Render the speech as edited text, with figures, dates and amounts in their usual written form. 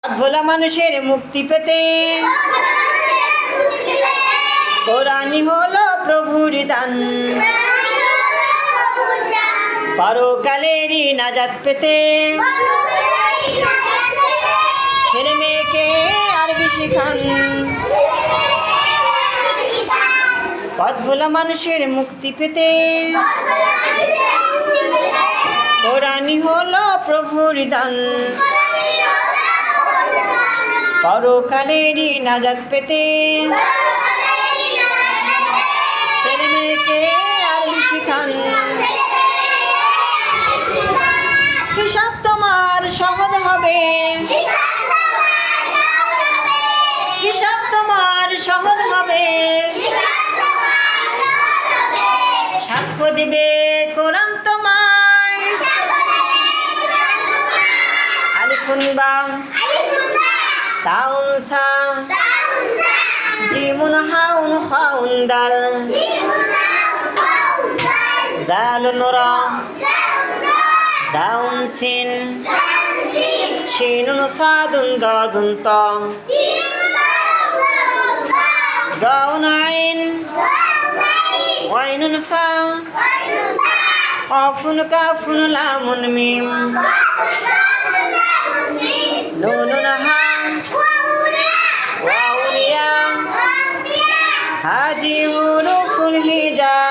ভোলা মানুষের মুক্তি পেতে কোরআনই হলো প্রভুর দান। পরকালেরই নাজাত পেতে ছেলে মেয়েকে আরবি শিখান। পথ ভোলা মানুষের মুক্তি পেতে কোরআনই হলো প্রভুর দান। পরকালেরই নাজাত পেতে ছেলে মেয়েকে আরবি শিখান। হিসাব তোমার সহজ হবে, হিসাব তোমার সহজ হবে। সাক্ষ্য দিবে কোরআন তোমায়। আলিফুন বা তাউন সা জিমুন হাউন খাউন দাল দালুন রা জাউন সিন শিনুন সাদুন দাদুন তা জাউন আইন ওয়াইনুন ফা কাফুন কাফুন লামুন মিম নুনুন হা ওয়াউন ইয়া হাজি হুরুফুল হিজা।